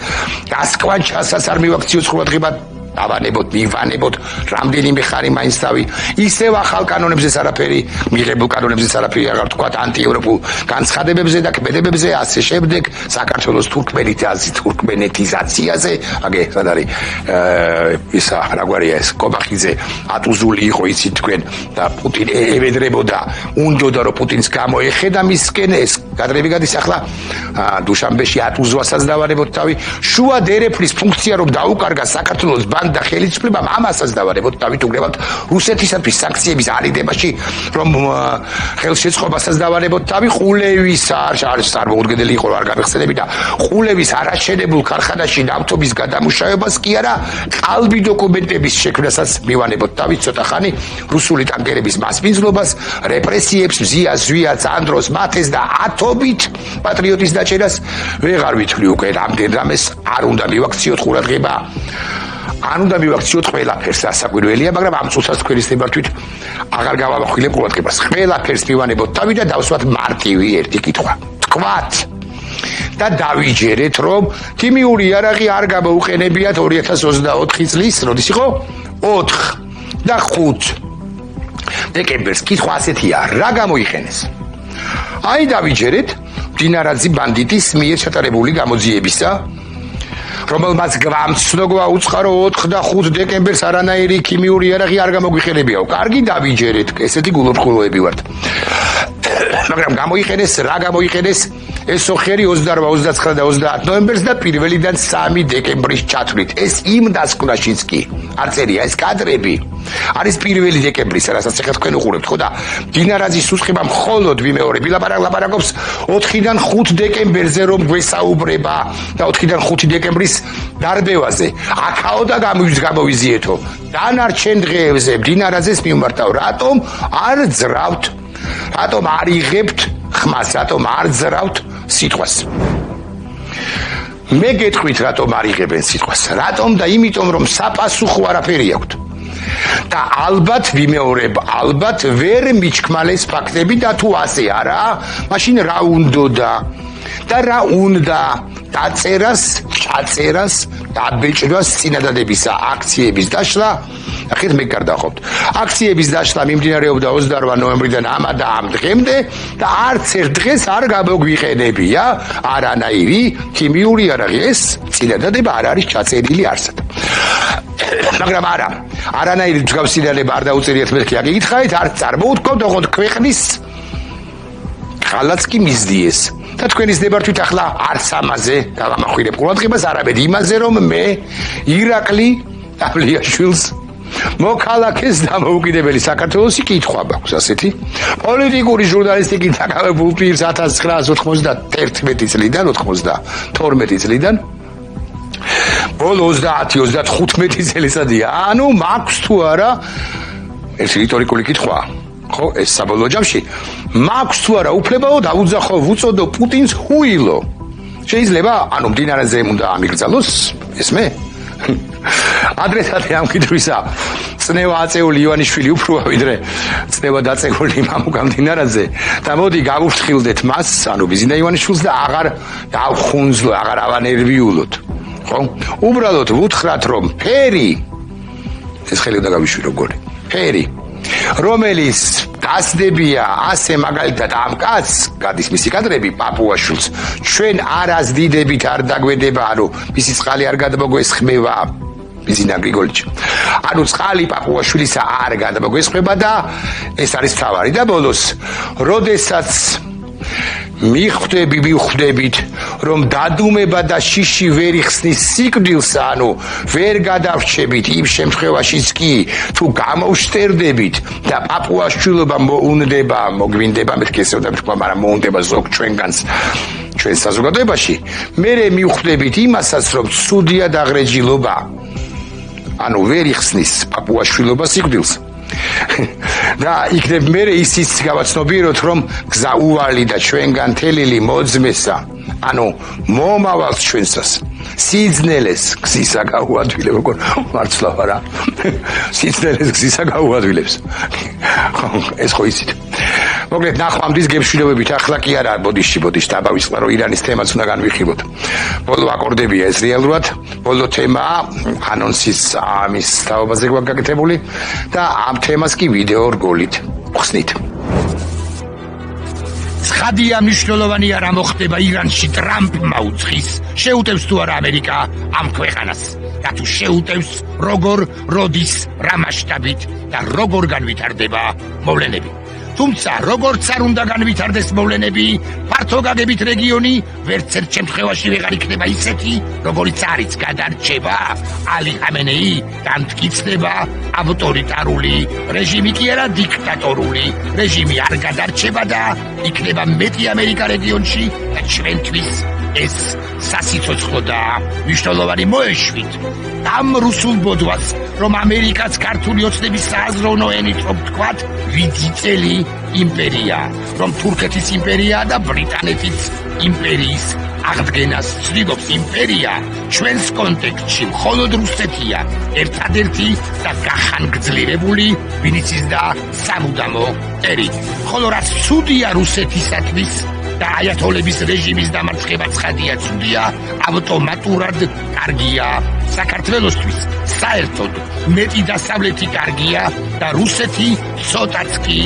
Speaker 1: გასკვანჩასაც არ მივაქციოთ ყურადღება. მივანებოთ რამდენიმე ხანი მაინც თავი. ისევ ახალ კანონებზეც არაფერი, მიღებულ კანონებზეც არაფერი აღარ თქვათ, ანტიევროპულ განცხადებებზე და ქმედებებზე, ასე შემდეგ, საქართველოს თურქმენეთიზაციაზე, აგე, სად არის ისა, რაგვარია ეს, კობახიძე ატუზული იყო, იცით თქვენ, და პუტინ ევედრებოდა, უნდოდა რომ პუტინს გამოეხედა მისკენ, ეს კადრები გადის ახლა, დუშანბეში ატუზვასაც დავარებოთ თავი, შუა დერეფნის ფუნქცია რომ დაუკარგა საქართველოს და ხელისუფლებამ ამასაც დავარებოთ თავით უგრევად რუსეთისათვის სანქციების არიდებაში რომ ხელშეწყობასაც დავარებოთ თავი ყულევის არ მოუდგენელი იყო არ გამეხსენები და ყულევის არაჩენებულ ქარხანაში ნავთობის გადამუშავებას კი არა ყალბი დოკუმენტების შექმნასაც მივანებოთ თავით ცოტა ხანი რუსული ტანკერების მასპინძლობას რეპრესიებს მზიას ზვიას ანდროს მათეს და ათობით პატრიოტის დაჭერას ვეღარ ვითვლი უკვე რამდენადმეს არ უნდა მივაქციოთ ყურადღება არ უნდა მივაქციოთ ყველაფერს ასაკვირველია, მაგრამ ამ წუთას თქვენის ნებართვით აღარ გავამახვილებ ყურადღებას. ყველაფერს მივანებოთ თავი და დავსვათ მარტივი ერთი კითხვა. თქვათ და დავიჯერეთ, რომ ქიმიური იარაღი არ გამოუყენებიათ 2024 წლის, როდის იყო? 4 და 5 დეკემბერს. კითხვა ასეთია, რა გამოიყენეს? აი დავიჯერეთ დინარაძე ბანდიტის მიერ ჩატარებული გამოძიებისა, რომელმაც გვამცნო გვაუცხარო 4 და 5 დეკემბერს არანაირი ქიმიური იარაღი არ გამოგვიყენებიაო. კარგი დავიჯერეთ, ესეთი გულოფხულოები ვართ. მაგრამ გამოიყენეს, რა გამოიყენეს? ეს ოხერი 28, 29 და 30 ნოემბერს და პირველიდან 3 დეკემბრის ჩათვლით. ეს იმ დასკვნაშიც კი არ წერია ეს კადრები. არის 1 დეკემბრის, რასაც ახლა თქვენ უყურებთ, ხო და დინარაძის უცხება მხოლოდ ვიმეორები ლაპარაკობს 4-დან 5 დეკემბერზე რომ გვესაუბრება და 4-დან 5 დეკემბრის დარბევაზე. აქაო და გამოვიზიეთო. დანარჩენ დღეებზე დინარაძეს მიმართავ, რატომ არ ძრავთ? რატომ არ იღებთ ხმას? რატომ არ ძრავთ სიტყვას? მე გეტყვით რატომ არ იღებენ სიტყვას? რატომ და იმიტომ რომ საპასუხო არაფერი აქვთ. და ალბათ ვიმეორებ, ალბათ ვერ მიჩქმალეს ფაქტები და თუ ასე არა, მაშინ რა უნდოდა და რა უნდა დაწერას, ჩაწერას, დაბეჭდვას წინადადებისა აქციების დაშლა. ახეთ მე გარდახოვთ. აქციების დაშლა მიმდინარეობდა 28 ნოემბრიდან ამა და ამ დღემდე და არც ერთ დღეს არ გამოგვიყენებია არანაირი ქიმიური იარაღი. ეს წინადადება არ არის ჩაწერილი არსად. მაგრამ არანაირი მსგავსინება არ დაუწერიათ მერქი აგიკითხავით, არ წარმოუთქვამთ, ოღონდ ქვეყნის ხალაც კი მისდიეს. და თქვენის ნებართვით ახლა არც ამაზე გავამახვილებ ყურადღებას, არამედ იმაზე, რომ მე ირაკლი ტაბლიაშვილს მოქალაქეს დამოუკიდებელი საქართველოსი კითხვა მაქვს ასეთი. პოლიტიკური ჟურნალისტიკის დაკავებულ პირს 1991 წლიდან, 92 წლიდან ბოლო 30-35 წელიწადია. ანუ მაქვს თუ არა ეს რიტორიკული კითხვა. ხო, ეს საბოლოო ჯამში მაქვს თუ არა უფლებაო დავუძახო ვუწოდო პუტინს ჰუილო. შეიძლება, ანუ მდინარეზე უნდა ამიგრძალოს ესმე? ადრესატი ამ კითხვისა წნევა აწეული ივანიშვილი უფროა ვიდრე წნევა დაწეული მამუკა მდინარეზე და მოდი გავუფრთხილდეთ მას, ანუ ბიზინა ივანიშვილს და აღარ დავხუნძლო, აღარ ავანერვიულოთ. ხო? უბრალოდ ვუთხრათ რომ ფერი ეს ხელი უნდა გავიშვირო გოლი. ფერი რომელიც გასდებია ასე მაგალითად ამ კაცს გადის მისი კადრები პაპუაშვილს ჩვენ არასდიდებით არ დაგვედება, ანუ მისი წყალი არ გადმოგვესხმევა ბიზინა გრიგოლიჩი. ანუ წყალი პაპუაშვილისა არ გადმოგვესხმება და ეს არის თავარი და ბოლოს როდესაც მიხვდებით რომ დადუმება და შიში ვერ იხსნის სიკვდილს, ანუ ვერ გადავრჩებით იმ შემთხვევაშიც კი თუ გამოვშტერდებით და პაპუაშვილობა მოუნდება, მოგვინდება, მეთქი ესე უნდა ვთქვა, მაგრამ მოუნდება ზოგ ჩვენგანს ჩვენ საზოგადოებაში, მერე მიხვდებით იმასაც რომ ცუდია დაღრეჯილობა, ანუ ვერ იხსნის პაპუაშვილობა სიკვდილს. და იქნებ მერე ისიც გავაცნობიეროთ რომ გზა უვალი და ჩვენგან თელილი მოძმესა, ანუ მომავალს ჩვენსას სიძნელეს გზისა გაუადვილებ, როგორ მარცვლავ არა სიძნელეს გზისა გაუადვილებს. ეს ხო იცით. მოკლედ ნახვამდის გემშვიდობებით ახლა კი არა, ბოდიში დავავიწყდა რომ ირანის თემაც უნდა განვიხილოთ. ბოლო აკორდებია ეს რეალურად, ბოლო თემაა ანონსის ამის თაობაზე გაკეთებული და ამ თემას კი ვიდეო რგოლით ხსნით. ცხადია მნიშვნელოვანი არა მოხდება ირანში ტრამპმა უცხის შეუტევს თუ არა ამერიკა ამ ქვეყანას და თუ შეუტევს როგორ, როდის, რა მასშტაბით და როგორ განვითარდება მოვლენები. თუმცა როგორც არ უნდა განვითარდეს მოვლენები, ფართო გაგებით რეგიონი ვერც ერთ შემთხვევაში ვეღარ იქნება ისეთი, როგორიც არის გადარჩება ალი ხამენეი და მტკიცდება ავტორიტარული რეჟიმი კი არა დიქტატორული რეჟიმი არ გადარჩება და იქნება მეტი ამერიკა რეგიონში და ჩვენთვის ეს სასიცოცხლო და მნიშვნელოვანი მოეშვით ამ რუსულ ბოდვას, რომ ამერიკაც ქართული ოცნების სააზროვნო ენით რომ ვთქვათ, ვიძიწელი იმპერია, რომ თურქეთის იმპერია და ბრიტანეთის იმპერიის აღდგენას ცდილობს იმპერია, ჩვენს კონტექსტში მხოლოდ რუსეთია ერთადერთი და გახანგრძლივებული ვინიცის და სამუდამო ერი. ხოლო რაც ცუდია რუსეთისათვის და აიათოლების რეჟიმის დამარცხება ცხადია ცუდია, ავტომატურად კარგია საქართველოსთვის. საერთოდ მეტი დასავლეთი კარგია და რუსეთი ცოტაც კი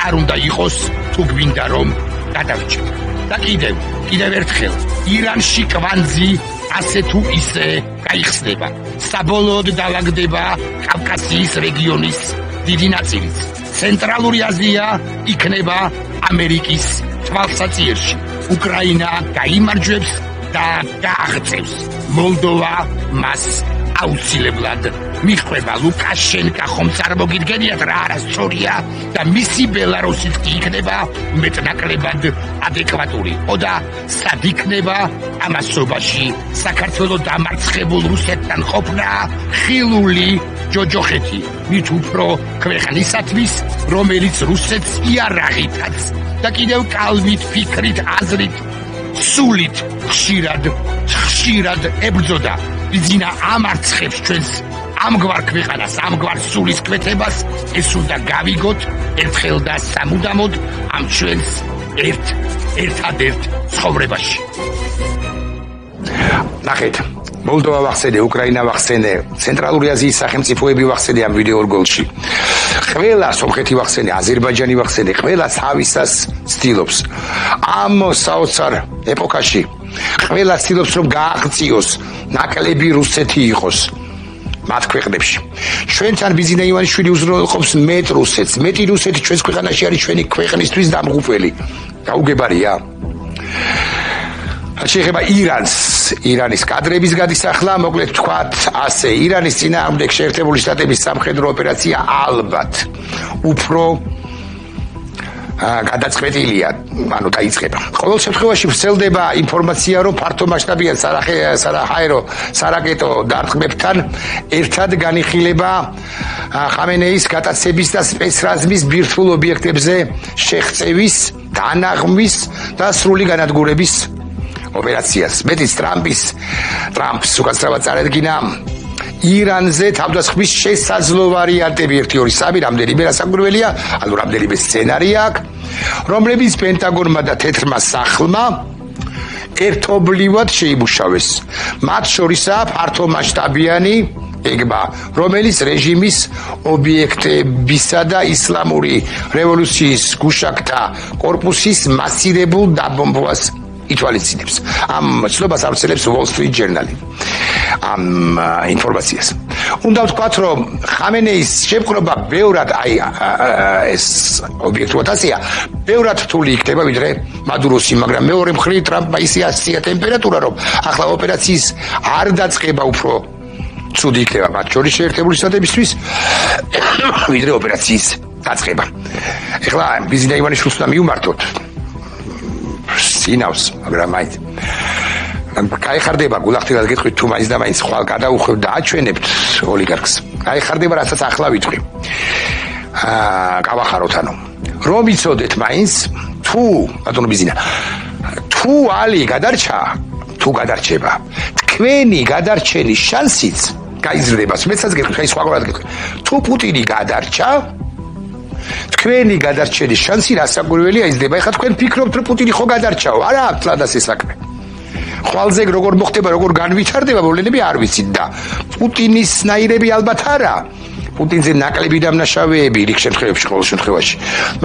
Speaker 1: არ უნდა იყოს თუ გვინდა რომ გადავრჩეთ. და კიდევ ერთხელ ირანში კვანძი ასე თუ ისე გაიხსნება. საბოლოოდ დავაგდება კავკასიის რეგიონის დიდი ნაწილიც. ცენტრალური აზია იქნება ამერიკის თვალსაწიერში. უკრაინა გაიმარჯვებს და გააღწევს. მოლდოვა მას აუცილებლად მიხვება. ლუკაშენკა ხომ წარმოგიდგენიათ რა არასწორია და მისი ბელარუსიც კი იქნება მეტნაკლებად ადეკვატური. და სად იქნება ამასობაში საქართველოს დამარცხებულ რუსეთთან ყოფნა ხილული ჯოჯოხეთი, მით უფრო ქვეყნისათვის, რომელიც რუსეთს იარაღითაც და კიდევ კალმით, ფიქრით, აზრით, სულით ხშირად ებრძოდა. ბიზინა ამარცხებს ჩვენს ამგვარ ქვეყანას, ამგვარ სულის კვეთებას, ეს უნდა გავიგოთ ერთხელ და სამუდამოდ ამ ჩვენს ერთადერთ ცხოვრებაში. ნახეთ, მოლდოვა ვახსენე, უკრაინა ვახსენე, ცენტრალური აზიის სახელმწიფოები ვახსენე ამ ვიდეო რგოლში. ყველა სომხეთი ვახსენე, აზერბაიჯანი ვახსენე, ყველა თავისას ცდილობს. ამ საოცარ ეპოქაში ყველა ცდილობს რომ გააღწიოს, ნაკლები რუსეთი იყოს მათ ქვეყნებში. ჩვენთან ბიზინა ივანიშვილი უზრუნველყოფს მეტ რუსეთს. მეტი რუსეთი ჩვენს ქვეყანაში არის ჩვენი ქვეყნისთვის დამღუპველი. გაუგებარია. შეიძლება ირანის კადრების გადისახლა, მოკლედ ვთქვათ ასე, ირანის წინააღმდეგ შეერთებული შტატების სამხედრო ოპერაცია ალბათ უფრო გადაწყვეტილია, ანუ დაიწყება. ყოველ შემთხვევაში ვრცელდება ინფორმაცია, რომ ფართო მასშტაბიან სარაკეტო დარტყმებთან ერთად განიხილება ხამენეის გატაცების და სპეცრაზმის ბირთვულ ობიექტებზე შეღწევის, დანაღმვის და სრული განადგურების ოპერაციას. მეტიც ტრამპს უკაცრავად წარედგინა ირანზე თავდასხმის შესაძლო ვარიანტები 1-2-3 რამდენიმე რასაკვირველია, ანუ რამდენიმე სცენარია აქვს, რომლებიც პენტაგონმა და თეთრმა სახლმა ერთობლივად შეიმუშავეს. მათ შორისაა ფართომასშტაბიანი გეგმა, რომელიც რეჟიმის ობიექტებისა და ისლამური რევოლუციის გუშაკთა კორპუსის მასირებულ დაბომბვას ითვალისწინებს. ამ ცნობას ავრცელებს Wall Street Journal. ამ ინფორმაციას. უნდა ვთქვათ, რომ ხამენეის შეპყრობა ბევრად ეს ობიექტურად ასეა, ბევრად რთული იქნება ვიდრე მადუროსი, მაგრამ მეორე მხრივ ტრამპმა ისე ასწია ტემპერატურა, რომ ახლა ოპერაციის არ დაწყება უფრო ცუდი იქნება მათ შორის შეერთებული შტატებისთვის, ვიდრე ოპერაციის დაწყება. ეხლა ბიზნეს ივანიშვილს უნდა მიუმართოთ სინავს, მაგრამ მაინც გაიხარდება გულახდილად გეტყვით თუ მაინც და მაინც ხვალ გადაუხვევ და აჩვენებთ ოლიგარქს. გაიხარდება, რასაც ახლა ვიტყვი. გავახაროთ ანუ. რომ იცოდეთ მაინც თუ ბატონო ბიზინა თუ ალი გადარჩა, თუ გადარჩება, თქვენი გადარჩენის შანსიც გაიზრდება. მეცაც გეტყვით, აი სხვაგვარად გეტყვით. თუ პუტინი გადარჩა, თქვენი გადარჩენის შანსი რასაკვირველია იზრდება. ეხლა თქვენ ფიქრობთ, რომ პუტინი ხო გადარჩაო? არა აქვს ლადას ეს საქმე. ხვალზე როგორ მოხდება, როგორ განვითარდება მოვლენები არ ვიცით და პუტინის ნაირები ალბათ არა. პუტინზე ნაკლები დამნაშავეები რიგ შემთხვევებში, ყოველ შემთხვევაში.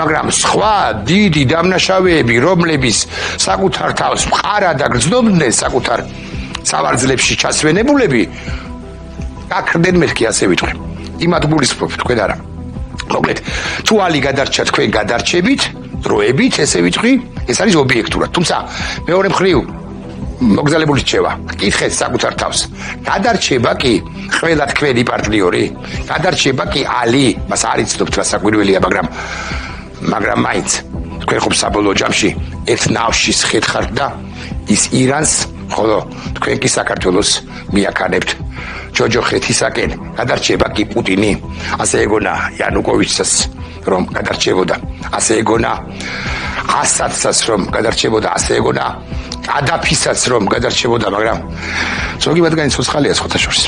Speaker 1: მაგრამ სხვა დიდი დამნაშავეები, რომლებიც საკუთარ თავს მყარად აგრძნობდნენ საკუთარ სავარძლებში ჩასვენებულები, აკრდნენ მეთქი ასე ვიტყვი. იმათ გულისხმობ თქვენ არა. მოკლედ, თუ ალი გადარჩა თქვენ გადარჩებით, დროებით, ესე ვიტყვი, ეს არის ობიექტურად. თუმცა მეორე მხრივ მოგზაურობის რჩევა. კითხეთ საკუთარ თავს. გადარჩება კი ყველა თქვენი პარტნიორი, გადარჩება კი ალი, მას არ იცნობთ რასაკვირველია, მაგრამ მაინც თქვენ ხომ საბოლოო ჯამში ერთ ნავში ხეთხართ და ის ირანს, ხოლო თქვენ კი საქართველოს მიაქანებთ ჯოჯოხეთისაკენ. გადარჩება კი პუტინი, ასე ეგონა იანუკოვიჩსაც რომ გადარჩებოდა, ასე ეგონა ასადსაც რომ გადარჩებოდა, ასე ეგონა კადაფისაც რომ გადარჩებოდა, მაგრამ ზოგი მათგანი ცოცხალია სხვათა შორის.